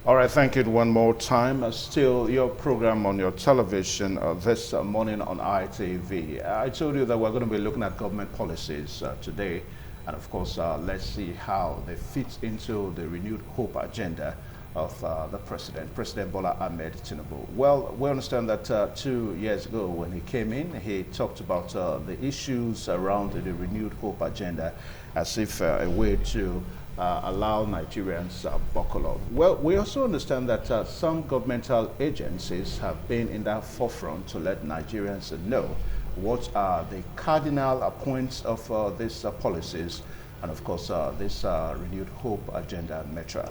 All right, thank you one more time. Still your program on your television this morning on ITV. I told you that we're going to be looking at government policies today. And of course, let's see how they fit into the renewed hope agenda of the President Bola Ahmed Tinubu. Well, we understand that 2 years ago when he came in, he talked about the issues around the renewed hope agenda as if a way to allow Nigerians buckle up. Well, we also understand that some governmental agencies have been in that forefront to let Nigerians know what are the cardinal points of these policies and, of course, this renewed hope agenda metra.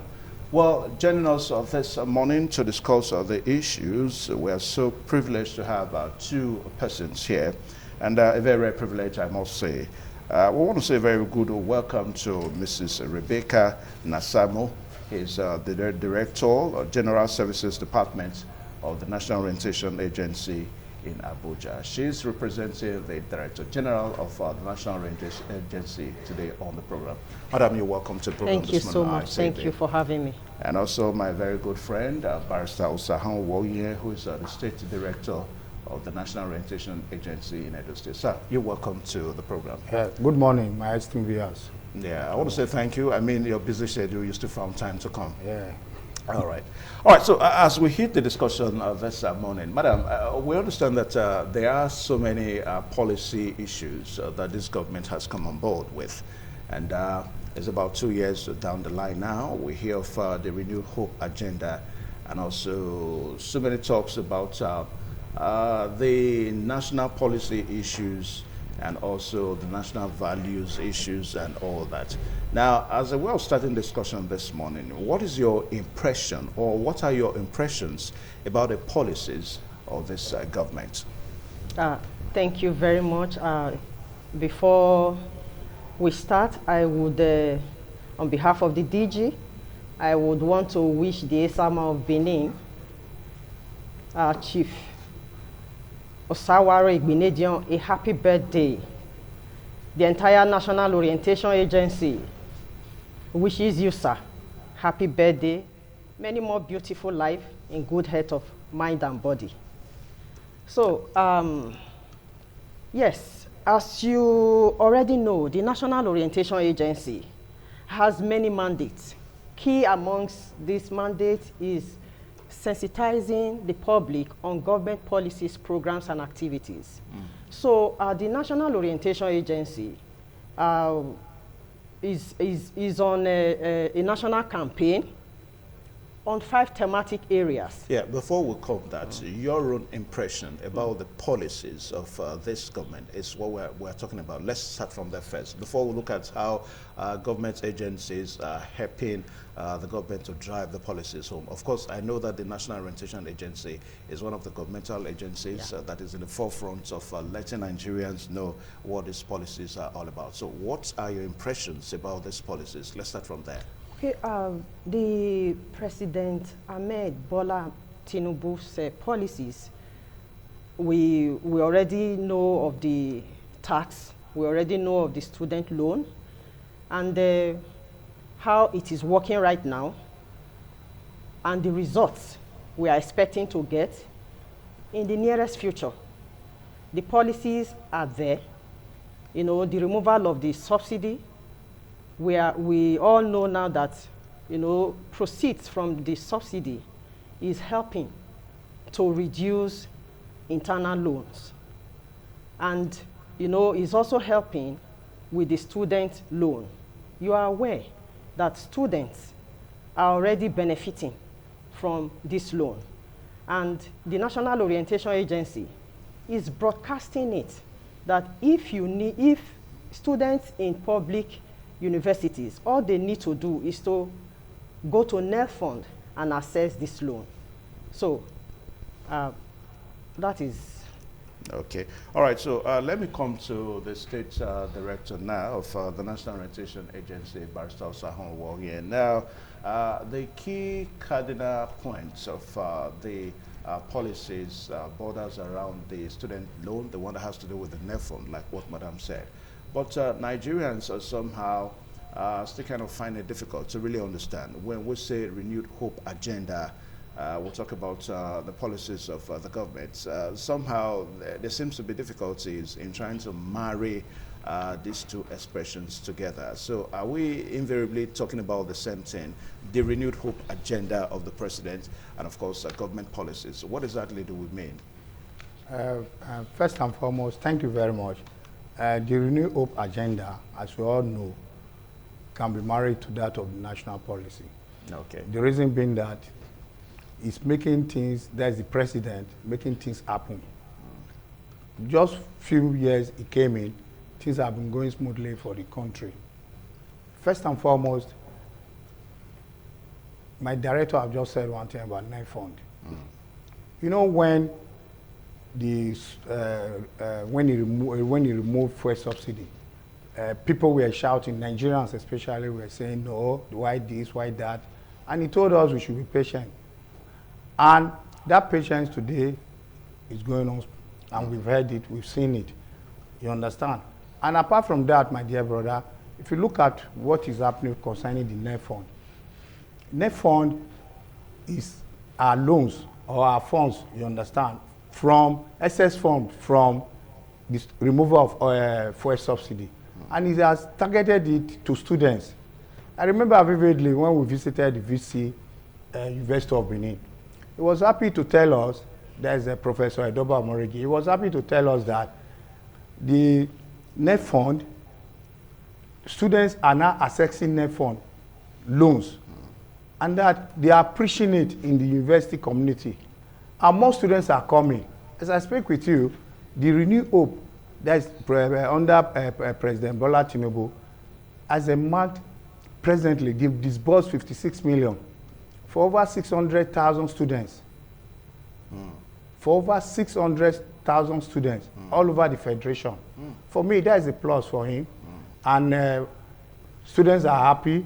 Well, joining us this morning to discuss the issues, we are so privileged to have two persons here, and a very rare privilege, I must say. We want to say a very good welcome to Mrs. Rebecca Nasamo. He's the Director, General Services Department of the National Orientation Agency in Abuja. She's representing the Director General of the National Orientation Agency today on the program. Madam, you're welcome to the program. Thank you so much. Thank you for having me. And also my very good friend, Barrister Osahan Woye, who is the State Director of the National Orientation Agency in Edo State. Sir, you're welcome to the program. Good morning, my esteemed viewers. Yeah, I want to say thank you. I mean, your busy schedule, you still found time to come. Yeah. All right. All right, so as we hit the discussion this morning, Madam, we understand that there are so many policy issues that this government has come on board with. And it's about 2 years down the line now. We hear of the Renewed Hope agenda and also so many talks about the national policy issues and also the national values issues and all that. Now, as a way of starting discussion this morning, what is your impression or what are your impressions about the policies of this government? Thank you very much. Before we start, I would, on behalf of the DG, I would want to wish the Esama of Benin, Chief Osawara Igbinedion, a happy birthday. The entire National Orientation Agency wishes you, sir, happy birthday. Many more beautiful life in good health of mind and body. So, yes, as you already know, the National Orientation Agency has many mandates. Key amongst these mandates is sensitizing the public on government policies, programs, and activities. So the National Orientation Agency is on a national campaign on 5 thematic areas. Yeah, before we come that, your own impression about the policies of this government is what we're talking about. Let's start from there first. Before we look at how government agencies are helping the government to drive the policies home. Of course, I know that the National Orientation Agency is one of the governmental agencies that is in the forefront of letting Nigerians know what these policies are all about. So what are your impressions about these policies? Let's start from there. Okay, the President Ahmed Bola Tinubu's policies, we already know of the tax, we already know of the student loan, and how it is working right now, and the results we are expecting to get in the nearest future. The policies are there. You know, the removal of the subsidy, we all know now that, you know, proceeds from the subsidy is helping to reduce internal loans. And, you know, is also helping with the student loan. You are aware that students are already benefiting from this loan. And the National Orientation Agency is broadcasting it that if students in public universities, all they need to do is to go to NELFund and access this loan. So that is. Okay. All right. So let me come to the State Director now of the National Orientation Agency, Barrister Osahan Woye. Now, the key cardinal points of the policies borders around the student loan, the one that has to do with the NELFund, like what Madam said. But Nigerians are somehow still kind of find it difficult to really understand. When we say renewed hope agenda, we'll talk about the policies of the government. Somehow there seems to be difficulties in trying to marry these two expressions together. So are we invariably talking about the same thing, the renewed hope agenda of the president and of course government policies? What exactly do we mean? First and foremost, thank you very much. The renewed hope agenda, as we all know, can be married to that of the national policy. Okay. The reason being that it's making things, that's the president, making things happen. Just few years he came in, things have been going smoothly for the country. First and foremost, my director have just said one thing about NEF fund. You know, when he removed fuel subsidy, people were shouting, Nigerians especially were saying, no, why this, why that? And he told us we should be patient. And that patience today is going on, and we've heard it, we've seen it. You understand? And apart from that, my dear brother, if you look at what is happening concerning the NEF fund is our loans or our funds, you understand, from excess funds from this removal of fuel subsidy. And it has targeted it to students. I remember vividly when we visited the VC, University of Benin. He was happy to tell us, there's a Professor Edoba Morigi, he was happy to tell us that the NEF fund, students are now accessing NEF fund loans, and that they are preaching it in the university community. And more students are coming. As I speak with you, the Renewed Hope, that is under President Bola Tinubu, as a month, presently, they've disbursed 56 million for over 600,000 students. For over 600,000 students all over the federation. For me, that is a plus for him. And students are happy.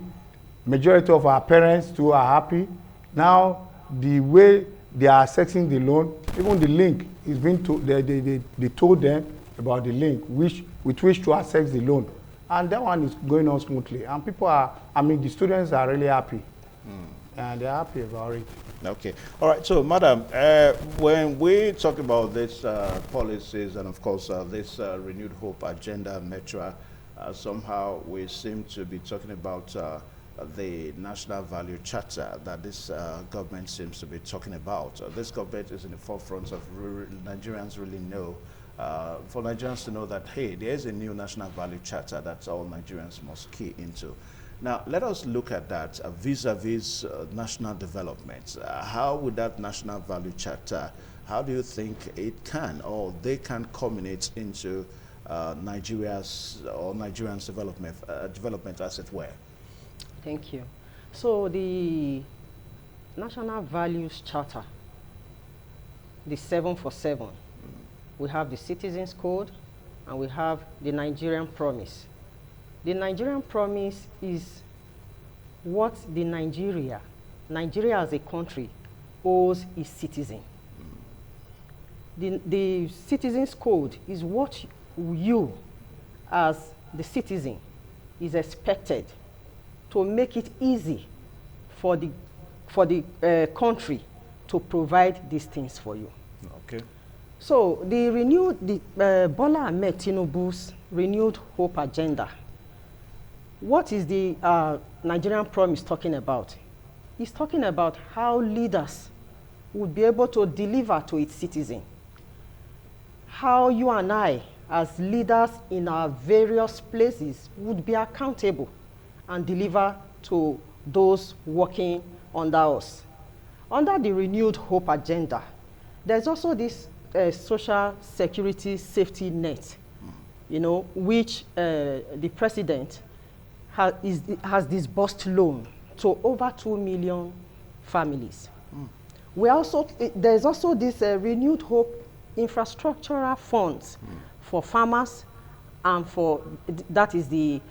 Majority of our parents too are happy. Now, the way they are accessing the loan, even the link is being told, they told them about the link with which to access the loan. And that one is going on smoothly. And people are, I mean, the students are really happy. And they're happy about it. Okay. All right. So, Madam, when we talk about these policies and, of course, this renewed hope agenda, Metra, somehow we seem to be talking about the national value charter that this government seems to be talking about. This government is in the forefront of Nigerians really know. For Nigerians to know that, hey, there is a new national value charter that all Nigerians must key into. Now, let us look at that vis-a-vis national development. How would that national value charter, how do you think it can or they can culminate into Nigeria's or Nigerians' development as it were? Thank you. So the National Values Charter, the 7 for 7, we have the Citizens Code and we have the Nigerian Promise. The Nigerian Promise is what the Nigeria as a country owes its citizen. The Citizens Code is what you, as the citizen, is expected to make it easy for the country to provide these things for you. Okay. So the Bola Ahmed Tinubu's renewed hope agenda. What is the Nigerian Promise talking about? It's talking about how leaders would be able to deliver to its citizens. How you and I, as leaders in our various places, would be accountable and deliver to those working under us. Under the renewed hope agenda, there's also this social security safety net, you know, which the president has disbursed loan to over 2 million families. There's also this renewed hope infrastructural funds for farmers and for, that is the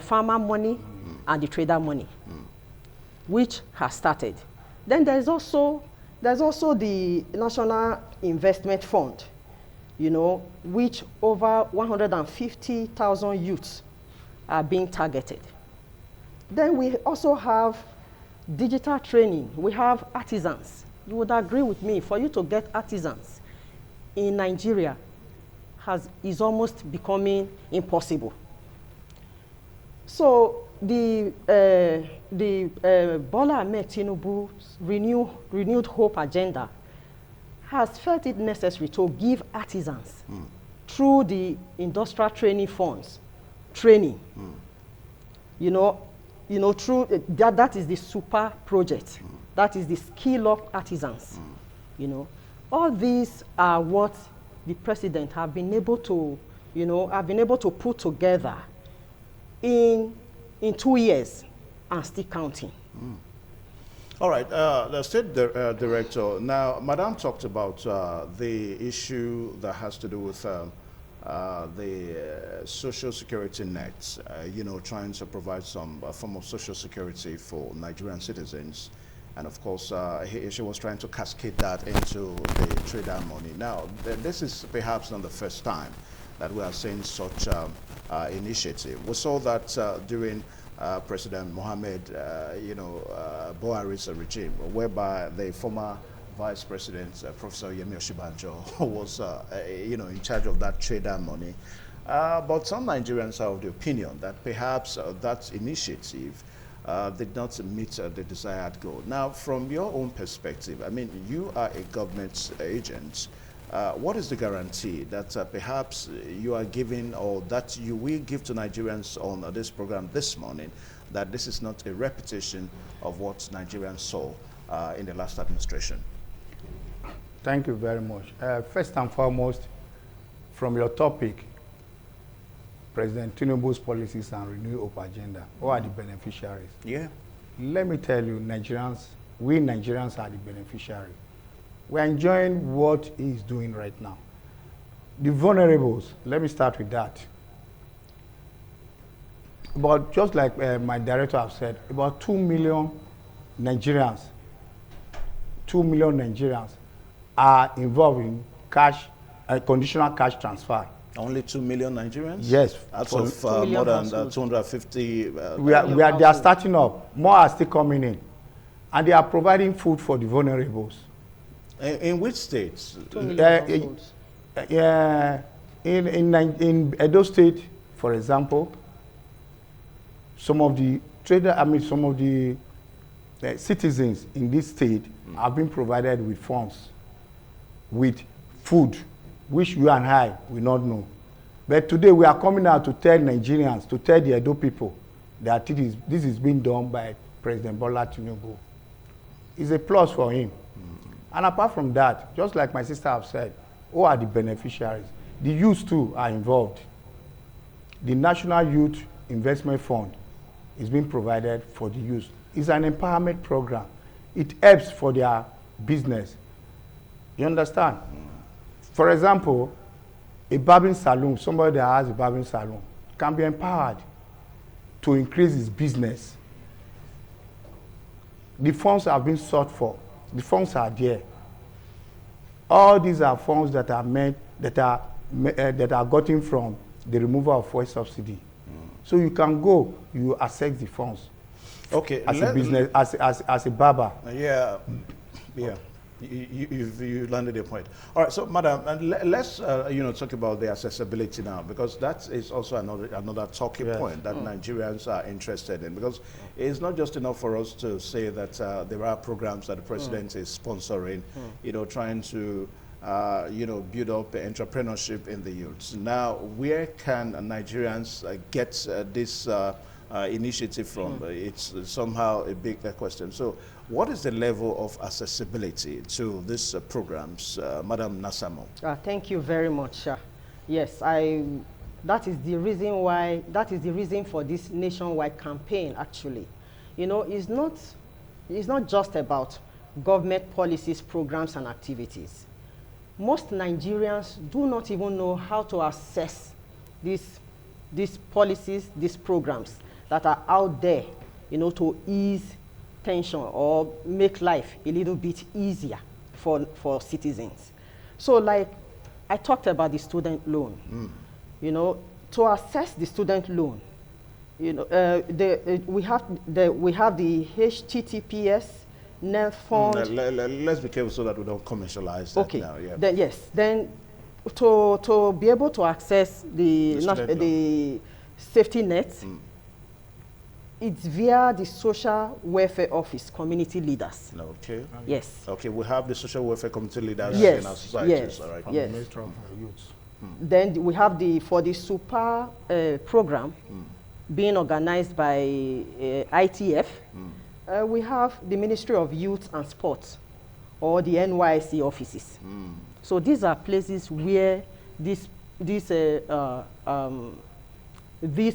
farmer money and the trader money, which has started. Then there's also the National Investment Fund, you know, which over 150,000 youths are being targeted. Then we also have digital training. We have artisans. You would agree with me, for you to get artisans in Nigeria is almost becoming impossible. So the Bola Ahmed Tinubu's renewed hope agenda has felt it necessary to give artisans through the industrial training funds training. You know, through that is the super project. That is the skill of artisans. You know, all these are what the president have been able to, put together in 2 years and still counting. All right, the State Director, now, Madam talked about the issue that has to do with the social security nets, trying to provide some form of social security for Nigerian citizens. And of course, she was trying to cascade that into the trader money. Now, this is perhaps not the first time that we are seeing such initiative. We saw that during President Mohamed, Buhari's regime, whereby the former Vice President, Professor Yemi Oshibanjo, was, in charge of that trader money. But some Nigerians are of the opinion that perhaps that initiative did not meet the desired goal. Now, from your own perspective, I mean, you are a government agent. What is the guarantee that perhaps you are giving, or that you will give to Nigerians on this program this morning, that this is not a repetition of what Nigerians saw in the last administration? Thank you very much. First and foremost, from your topic, President Tinubu's policies and Renew Hope agenda, who are the beneficiaries? Yeah. Let me tell you, we Nigerians are the beneficiary. We're enjoying what he's doing right now. The vulnerables, let me start with that. But just like my director has said, about 2 million Nigerians, 2 million Nigerians are involved in conditional cash transfer. Only 2 million Nigerians? Yes. Out of more than 250. They are starting up. More are still coming in. And they are providing food for the vulnerables. In which states? In Edo State, for example, some of the citizens in this state have been provided with funds, with food, which you and I will not know. But today we are coming out to tell Nigerians, to tell the Edo people that this is being done by President Bola Tinubu. It's a plus for him. And apart from that, just like my sister have said, who are the beneficiaries? The youth too are involved. The National Youth Investment Fund is being provided for the youth. It's an empowerment program. It helps for their business. You understand? For example, a barbering salon, somebody that has a barbering salon, can be empowered to increase his business. The funds have been sought for. The funds are there. All these are funds that are gotten from the removal of fuel subsidy. So you can go, you access the funds. Okay. As a business, as a barber. Yeah. You landed a point. All right, so madam, let's talk about the accessibility now, because that is also another talking point that Nigerians are interested in, because it's not just enough for us to say that there are programs that the president is sponsoring, trying to build up entrepreneurship in the youth. Now, where can Nigerians get this initiative from? It's somehow a big question. So what is the level of accessibility to these programs, Madam Nasamo? Thank you very much. Yes, that is the reason for this nationwide campaign, actually. It's not just about government policies, programs, and activities. Most Nigerians do not even know how to access these policies, these programs that are out there, to ease tension or make life a little bit easier for citizens. So like I talked about the student loan. You know, to assess the student loan, you know, we have the HTTPS net fund. Let's be careful so that we don't commercialize that Okay. now. Yeah. Then yes. Then to be able to access the safety net, it's via the social welfare office, community leaders. Okay. Yes. Okay, we have the social welfare community leaders Yes. in our societies. Yes. All right. Yes. Minister of Youth. Then we have for the super program being organized by ITF. We have the Ministry of Youth and Sports, or the NYC offices. So these are places where these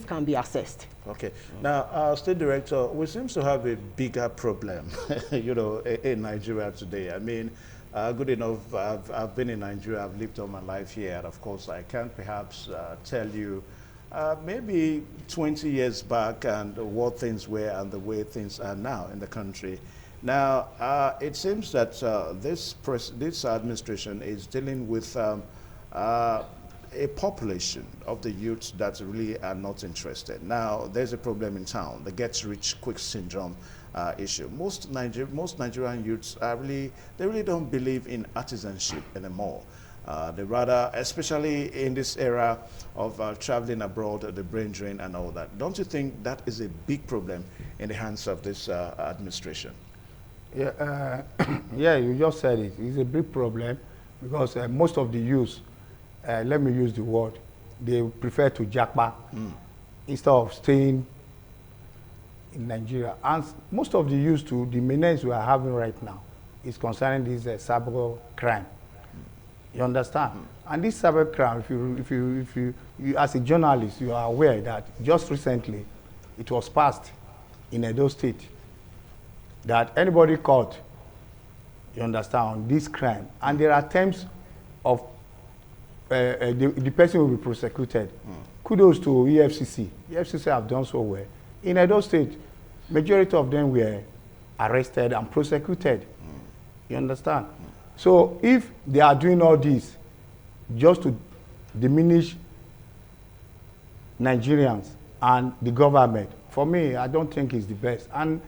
can be assessed. Okay. Now, State Director, we seem to have a bigger problem, you know, in Nigeria today. I mean, good enough, I've been in Nigeria, I've lived all my life here, and of course, I can perhaps tell you maybe 20 years back and what things were and the way things are now in the country. Now, it seems that this administration is dealing with a population of the youth that really are not interested. Now, there's a problem in town, the get-rich-quick syndrome issue. Most Nigerian youths they really don't believe in artisanship anymore. They rather, especially in this era of traveling abroad, the brain drain and all that. Don't you think that is a big problem in the hands of this administration? Yeah, yeah, you just said it. It's a big problem because most of the youth, let me use the word, they prefer to jackpot instead of staying in Nigeria. And most of the youth too, the menace we are having right now is concerning this cyber crime. You understand? And this cyber crime, if you as a journalist, you are aware that just recently it was passed in Edo State that anybody caught, you understand, on this crime, and there are attempts of the person will be prosecuted. Kudos to EFCC. EFCC have done so well. In Edo State, majority of them were arrested and prosecuted. You understand? So if they are doing all this just to diminish Nigerians and the government, for me, I don't think it's the best. And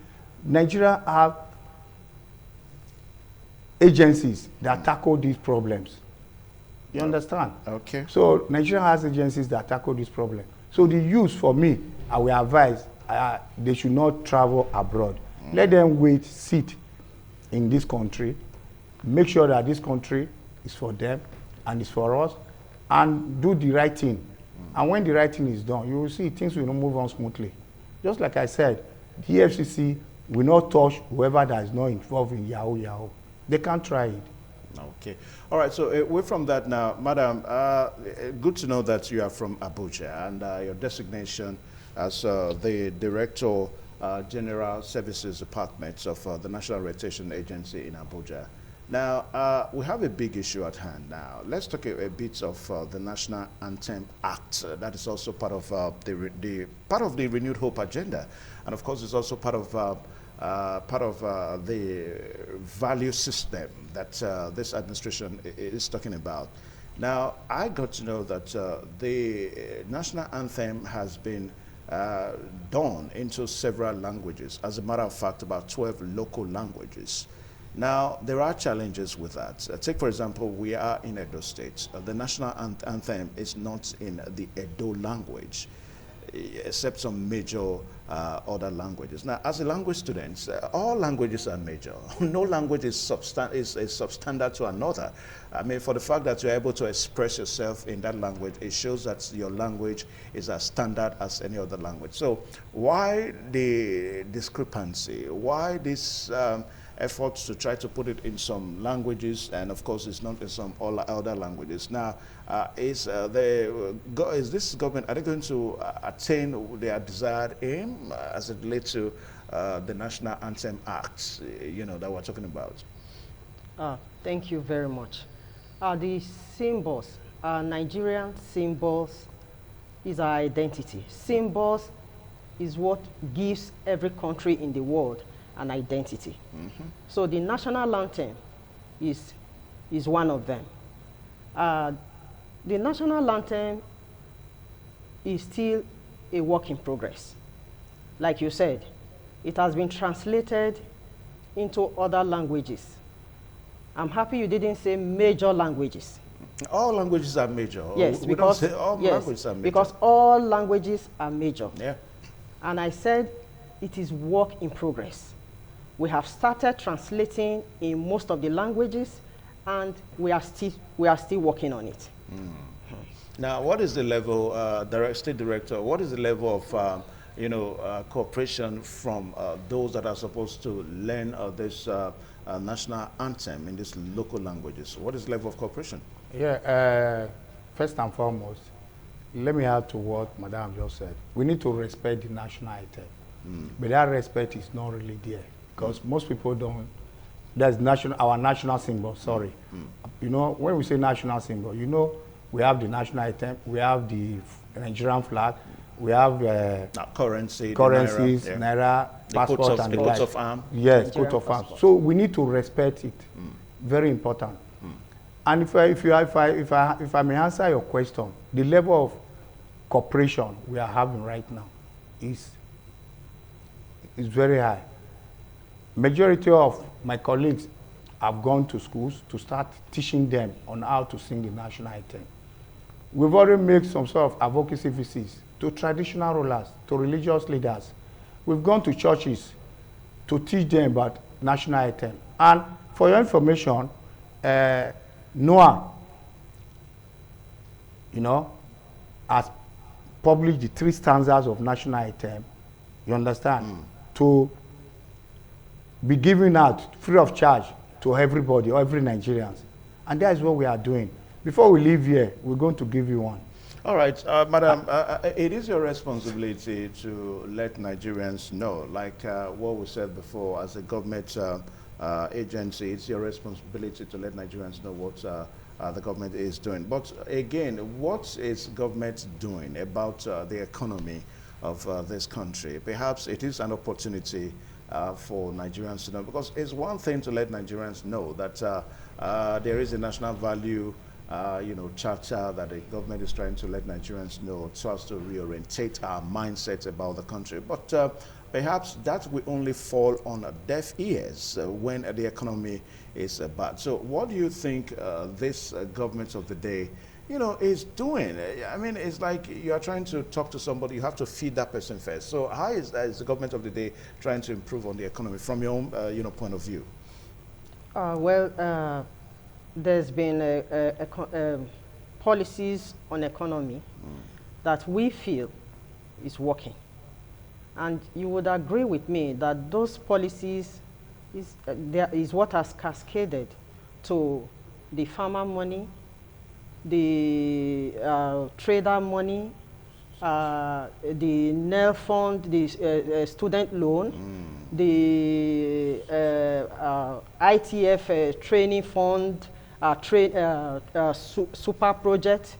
Nigeria have agencies that tackle these problems. You understand? Okay. So Nigeria has agencies that tackle this problem. So the youth, for me, I will advise they should not travel abroad. Let them wait, sit in this country, make sure that this country is for them and is for us, and do the right thing. And when the right thing is done, you will see things will move on smoothly. Just like I said, the FCC will not touch whoever that is not involved in Yahoo. They can't try it. Okay. All right. So away from that now, Madam, good to know that you are from Abuja and your designation as the Director General Services Department of the National Rotation Agency in Abuja. Now, we have a big issue at hand now. Let's talk a bit of the National Anthem Act. That is also part of the Renewed Hope agenda, and of course, it's also part of the value system that this administration is talking about. Now, I got to know that the national anthem has been done into several languages. As a matter of fact, about 12 local languages. Now, there are challenges with that. Take, for example, we are in Edo State. The national anthem is not in the Edo language, except some major other languages. Now, as a language student, all languages are major. No language is substandard to another. I mean, for the fact that you're able to express yourself in that language, it shows that your language is as standard as any other language. So why the discrepancy? Why this efforts to try to put it in some languages, and of course it's not in some other languages? Now, is this government, are they going to attain their desired aim as it relates to the National Anthem Act, you know, that we're talking about? Thank you very much. The symbols, Nigerian symbols is our identity. Symbols is what gives every country in the world an identity. So the national anthem is one of them. The national anthem is still a work in progress. Like you said, it has been translated into other languages. I'm happy you didn't say major languages. All languages are major. Yes, We because don't say all languages are major. because all languages are major. Yeah. And I said it is work in progress. We have started translating in most of the languages, and we are still working on it. Now, what is the level, State Director, what is the level of, cooperation from those that are supposed to learn this national anthem in these local languages? What is the level of cooperation? Yeah, first and foremost, let me add to what Madam just said. We need to respect the national anthem. But that respect is not really there, because most people don't. That's our national symbol, sorry. You know, when we say national symbol, you know, we have the national anthem, we have the Nigerian flag, we have currencies, naira, passport, and the coats of arms. Yes, Nigerian coat of arms. passport. So we need to respect it. Very important. And if I may answer your question, the level of cooperation we are having right now is very high. Majority of my colleagues have gone to schools to start teaching them on how to sing the national anthem. We've already made some sort of advocacy visits to traditional rulers, to religious leaders. We've gone to churches to teach them about national anthem. And for your information, Noah, has published the 3 stanzas of national anthem, you understand, to be given out free of charge to everybody, every Nigerians. And that is what we are doing. Before we leave here, we're going to give you one. All right, Madam, it is your responsibility to let Nigerians know, like what we said before, as a government agency, it's your responsibility to let Nigerians know what the government is doing. But again, what is government doing about the economy of this country? Perhaps it is an opportunity for Nigerians to know, because it's one thing to let Nigerians know that there is a national value charter that the government is trying to let Nigerians know so as to reorientate our mindset about the country. But perhaps that will only fall on deaf ears when the economy is bad. So what do you think this government of the day is doing? I mean, it's like you are trying to talk to somebody, you have to feed that person first. So how is the government of the day trying to improve on the economy from your own point of view? There's been policies on economy that we feel is working. And you would agree with me that those policies is what has cascaded to the farmer money, the trader money, the NEL fund, the student loan, the ITF training fund, super project,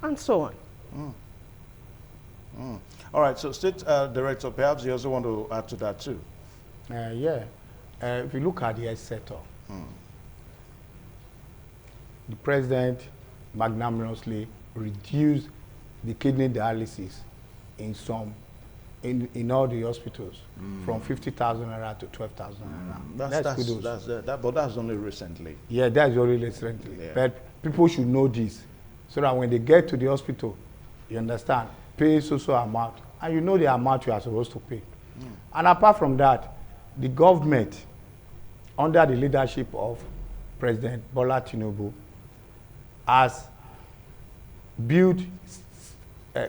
and so on. All right, so State Director, perhaps you also want to add to that too. If you look at the health sector, the president magnanimously reduced the kidney dialysis in all the hospitals from 50,000 naira to 12,000 naira. But that's only recently. Yeah, that's only recently. Yeah. But people should know this, so that when they get to the hospital, you understand, pay so amount, and you know the amount you are supposed to pay. And apart from that, the government, under the leadership of President Bola Tinubu, has built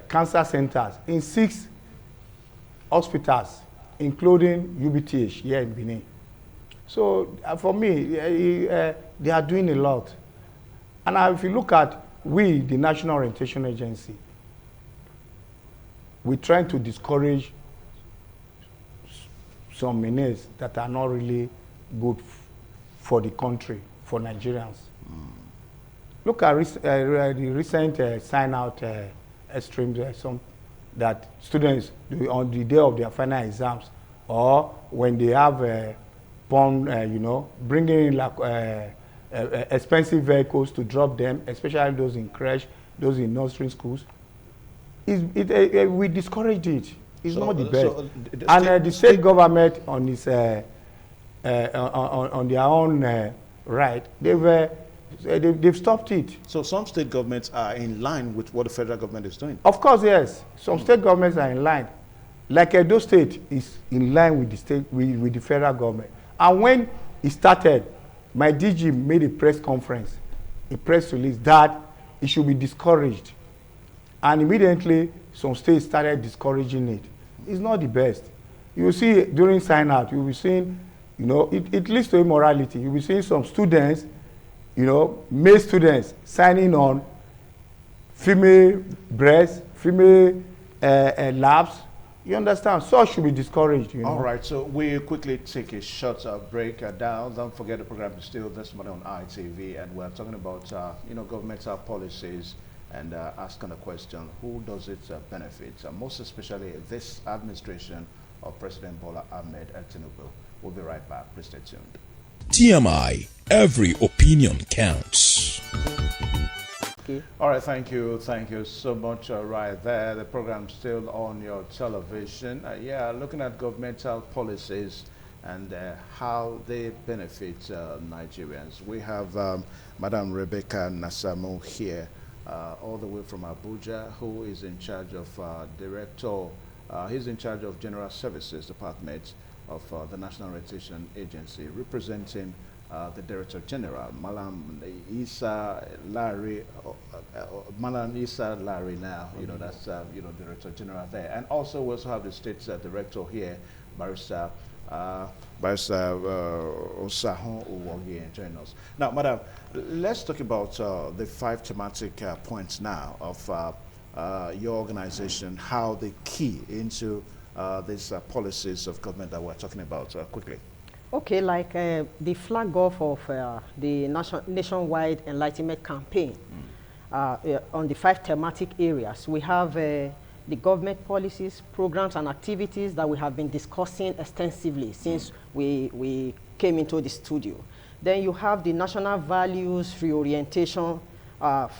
cancer centers in 6 hospitals, including UBTH here in Benin. So for me, they are doing a lot. And if you look at the National Orientation Agency, we're trying to discourage some menaces that are not really good for the country, for Nigerians. Look at the recent sign-out extremes, that students, on the day of their final exams, or when they have bringing in expensive vehicles to drop them, especially those in creche, those in nursery schools. We discouraged it. It's not the best. And the state government on its on their own right, they've stopped it. So some state governments are in line with what the federal government is doing? Of course, yes. Some state governments are in line. Like Edo State is in line with the state, with the federal government. And when it started, my DG made a press conference, a press release that it should be discouraged. And immediately, some states started discouraging it. It's not the best. You will see during sign out, you will be seeing, you know, it leads to immorality. You will be seeing some students, you know, male students signing on female breasts, female labs. You understand? So should be discouraged. You know? All right, so we'll quickly take a short break down. Don't forget the program is still this morning on ITV, and we're talking about you know, governmental policies and asking the question, who does it benefit? Most especially this administration of President Bola Ahmed Tinubu. We'll be right back. Please stay tuned. TMI, every opinion counts. Okay. All right, thank you so much. Right there, the program's still on your television. Yeah, looking at governmental policies and how they benefit Nigerians. We have Madam Rebecca Nasamu here, all the way from Abuja, who is in charge of he's in charge of General Services Department of the National Retention Agency, representing the Director General, Malam Isa Larry now, you know, that's, you know, Director General there. And also we also have the State Director here, Barrister Osahon Uwogie, join us. Now, Madam, let's talk about the 5 thematic points now of your organization, how they key into these policies of government that we're talking about quickly. Okay, like the flag off of the nationwide enlightenment campaign on the 5 thematic areas, we have the government policies, programs, and activities that we have been discussing extensively since we came into the studio. Then you have the national values reorientation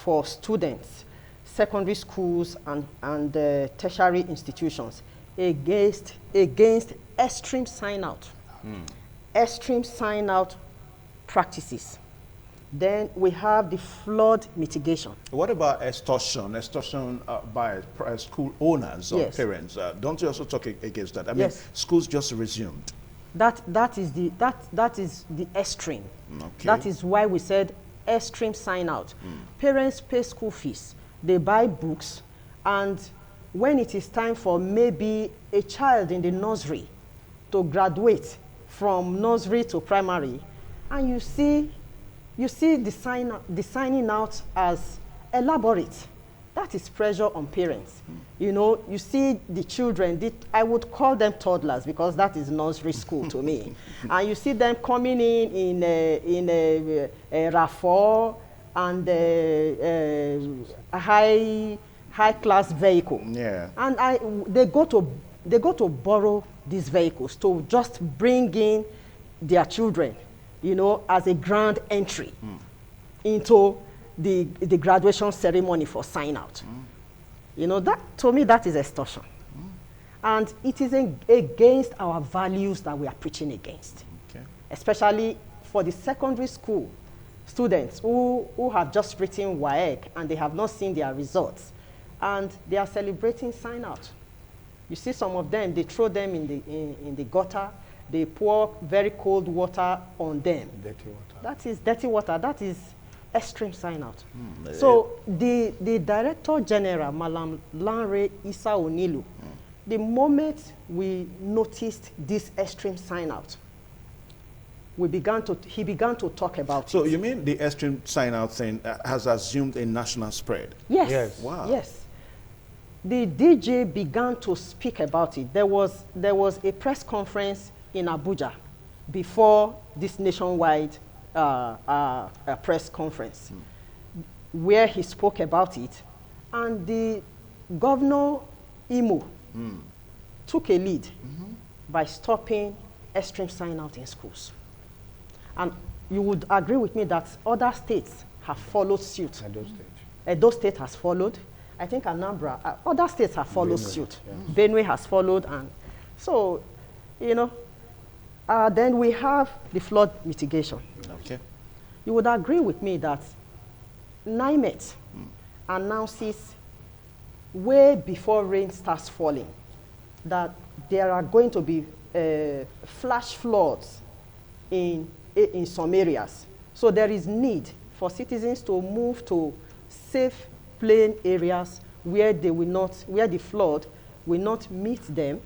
for students, secondary schools, and tertiary institutions against extreme sign-out. Extreme sign-out practices. Then we have the flood mitigation. What about extortion? Extortion by school owners or Yes. parents? Don't you also talk against that? I mean, Yes. schools just resumed. That is the extreme. Okay. That is why we said extreme sign-out. Parents pay school fees, they buy books, and when it is time for maybe a child in the nursery to graduate from nursery to primary, and you see the signing out as elaborate. That is pressure on parents. You know, you see the children, I would call them toddlers because that is nursery school to me. And you see them coming in a RAV4 and a high class vehicle. Yeah. And they go to borrow these vehicles to just bring in their children, you know, as a grand entry into the graduation ceremony for sign out. You know, that to me that is extortion. And it is against our values that we are preaching against. Okay. Especially for the secondary school students who have just written WAEC and they have not seen their results. And they are celebrating sign out. You see some of them, they throw them in the gutter, they pour very cold water on them. Dirty water. That is dirty water, that is extreme sign out. So the Director General, Malam Lanre Isa Onilu, the moment we noticed this extreme sign out, he began to talk about it. So you mean the extreme sign out thing has assumed a national spread? Yes. Yes. Wow. Yes. The DJ began to speak about it. There was a press conference in Abuja before this nationwide press conference where he spoke about it, and the Governor Imo took a lead by stopping extreme sign out in schools. And you would agree with me that other states have followed suit. Edo State. Edo State has followed. I think Anambra, other states have followed suit. Yes. Benue has followed, and so, you know, then we have the flood mitigation. Okay. You would agree with me that NIMET announces way before rain starts falling that there are going to be flash floods in some areas. So there is need for citizens to move to safe, plain areas where they will not, where the flood will not meet them,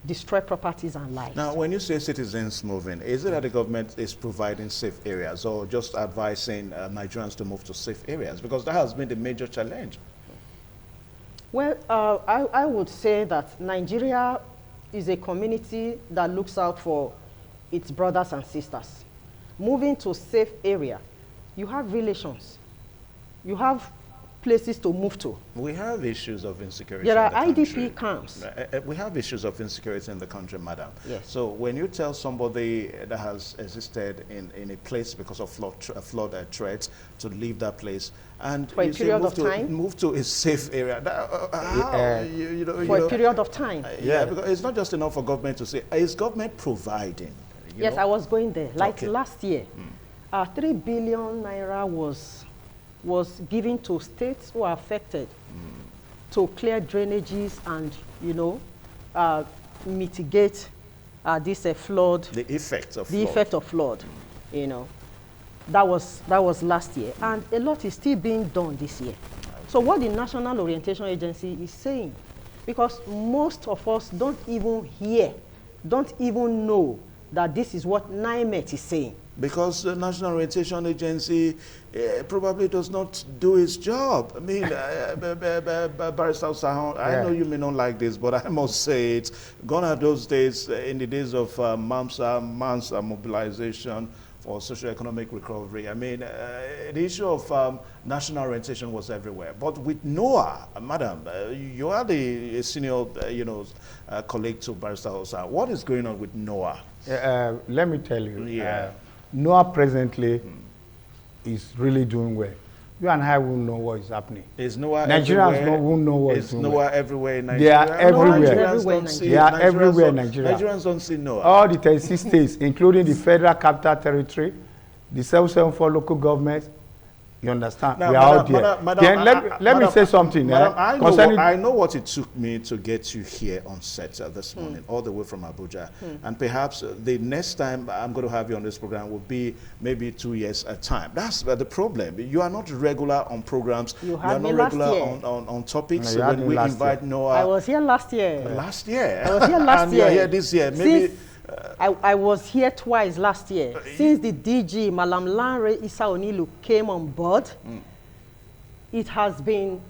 destroy properties and lives. Now, when you say citizens moving, is it that the government is providing safe areas or just advising Nigerians to move to safe areas? Because that has been the major challenge. Well, I would say that Nigeria is a community that looks out for its brothers and sisters. Moving to safe area, you have relations, you have places to move to. We have issues of insecurity. There are in the IDP camps. We have issues of insecurity in the country, madam. Yes. So when you tell somebody that has existed in a place because of flood threats to leave that place, and for a period of time, move to a safe area, for a period of time. Yeah, because it's not just enough for government to say, is government providing? Yes, I was going there. Like okay. Last year, 3 billion naira was given to states who are affected to clear drainages and, you know, mitigate this flood. The effect of the flood. effect of flood, you know. That was last year, and a lot is still being done this year. So what the National Orientation Agency is saying, because most of us don't even hear, don't even know that this is what NIMET is saying. Because the National Orientation Agency probably does not do its job. I mean, Barrister Sahon, I know you may not like this, but I must say it. Gone are those days, in the days of MAN's mobilization for socio-economic recovery. I mean, the issue of national orientation was everywhere. But with NOAA, madam, you are the senior, colleague to Barrister Osa. What is going on with NOAA? Let me tell you. Yeah. NOAA presently is really doing well. You and I won't know what is happening. Is NOAA Nigerians won't know what is doing well? Is NOAA everywhere in Nigeria? They are everywhere. They are everywhere in Nigeria. Nigerians don't see NOAA. All the 36 states, including the Federal Capital Territory, the 774 local governments, you understand? Now, we are out there. Then let me say something. Madam, I know what it took me to get you here on set this morning, all the way from Abuja. And perhaps the next time I'm going to have you on this program will be maybe 2 years at time. That's the problem. You are not regular on programs. You are not regular on topics. No, when we invite NOAA. I was here last year. Last year? I was here last and year. And you're here this year. Maybe. I was here twice last year. Since the DG, Malam Lanre Issa Onilu, came on board, it has been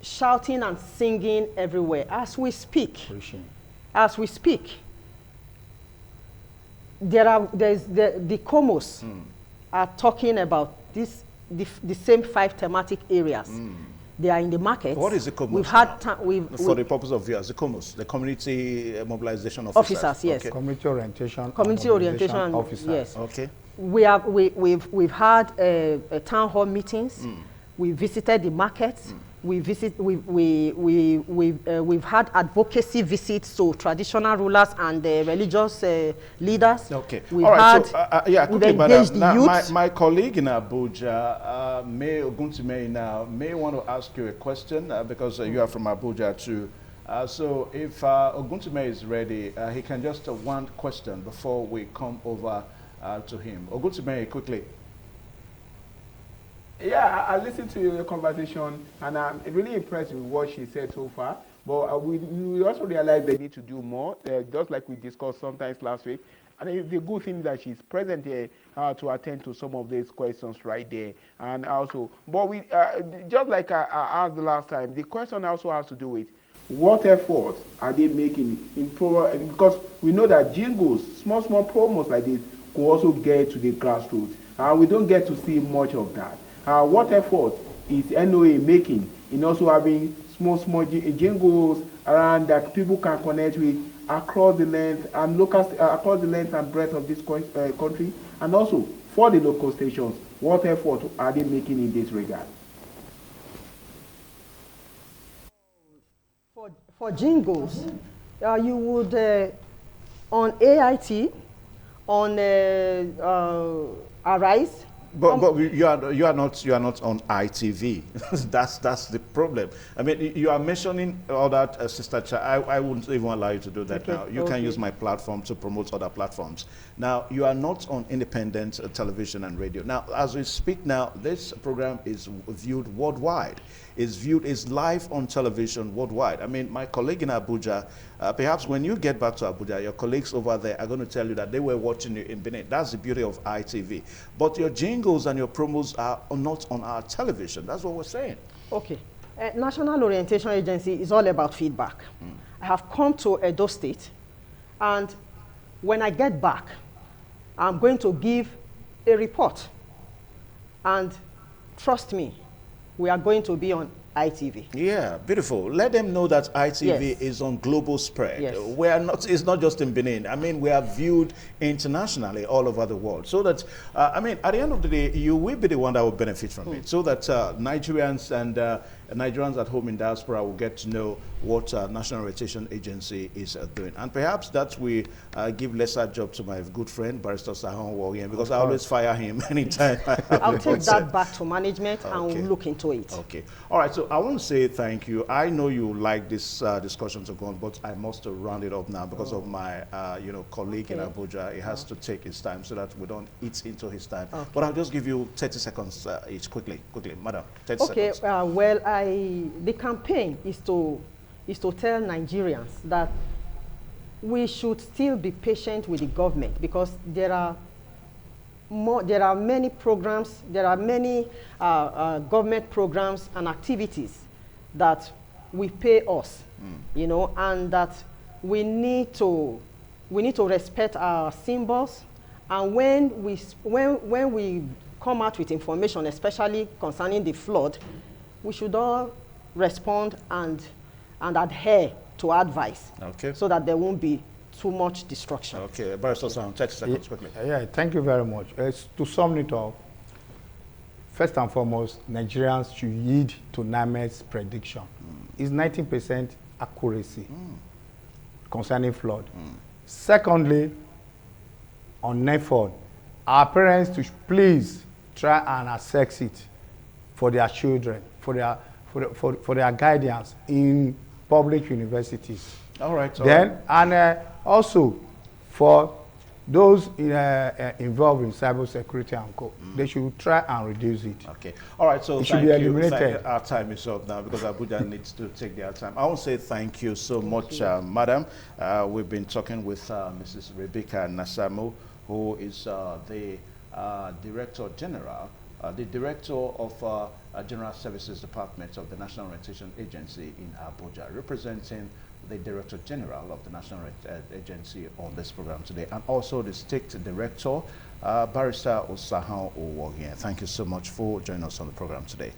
shouting and singing everywhere. As we speak, the Comos are talking about the same 5 thematic areas. They are in the market. What is the COMOS? We've had for the purpose of viewers, the COMOS, the Community Mobilization Officers. Officers, yes. Okay. Community Orientation. Community Orientation Officers. Yes. Okay. We've had town hall meetings. We visited the markets. We've had advocacy visits to traditional rulers and religious leaders. Okay. We've all right. we've engaged the youth. My colleague in Abuja, May Oguntume, now may want to ask you a question because you are from Abuja too. So if Oguntume is ready, he can just one question before we come over to him. Oguntume, quickly. Yeah, I listened to your conversation, and I'm really impressed with what she said so far. But we also realize they need to do more, just like we discussed sometimes last week. And the good thing that she's present here to attend to some of these questions right there. And also, but we just like I asked the last time, the question also has to do with what efforts are they making because we know that jingles, small promos like this, could also get to the grassroots. We don't get to see much of that. What effort is NOA making in also having small jingles around that people can connect with across the length and across the length and breadth of this country, and also for the local stations. What effort are they making in this regard? For jingles, you would, on AIT, on Arise. But you are not on ITV. that's the problem. I mean, you are mentioning all that, Sister Cha. I wouldn't even allow you to do that now. You can use my platform to promote other platforms. Now, you are not on independent television and radio. Now, as we speak now, this program is viewed worldwide. Is live on television worldwide. I mean, my colleague in Abuja, perhaps when you get back to Abuja, your colleagues over there are going to tell you that they were watching you in Benin. That's the beauty of ITV. But your jingles and your promos are not on our television. That's what we're saying. Okay. National Orientation Agency is all about feedback. I have come to Edo State, and when I get back, I'm going to give a report. And trust me, we are going to be on ITV. Yeah, beautiful. Let them know that ITV Yes. is on global spread. Yes. We are not. It's not just in Benin. I mean, we are viewed internationally all over the world. So that I mean, at the end of the day, you will be the one that will benefit from it. So that Nigerians and Nigerians at home in diaspora will get to know what National Orientation Agency is doing, and perhaps that will give lesser job to my good friend Barrister Sahon Woyen, because I always fire him anytime. I'll take that back to management and we'll look into it. Okay. All right. So I want to say thank you. I know you like this discussion to go on, but I must round it up now because of my, colleague in Abuja. He has to take his time so that we don't eat into his time. Okay. But I'll just give you 30 seconds each. Quickly, madam. 30 Okay. seconds. The campaign is to tell Nigerians that we should still be patient with the government, because there are many programs, there are many government programs and activities that will pay us, and that we need to respect our symbols. And when we come out with information, especially concerning the flood, we should all respond and adhere to advice, Okay. so that there won't be too much destruction. Okay. Barrister Sahon, 30 seconds quickly. Yeah, thank you very much. To sum it up, first and foremost, Nigerians should heed to NAMED's prediction. It's 19% accuracy concerning flood. Secondly, on NEFOD, our parents to please try and assess it for their children, for their guidance in public universities. All right. Also for those involved in cybersecurity and co, they should try and reduce it. Okay. All right. So it should thank be you. eliminated. Our time is up now because Abuja needs to take their time. I want to say thank you so much, madam. We've been talking with Mrs. Rebecca Nasamu, who is the Director General, the Director of General Services Department of the National Orientation Agency in Abuja, representing the Director General of the National Agency on this program today, and also the State Director, Barrister Sahon Woyen. Thank you so much for joining us on the program today.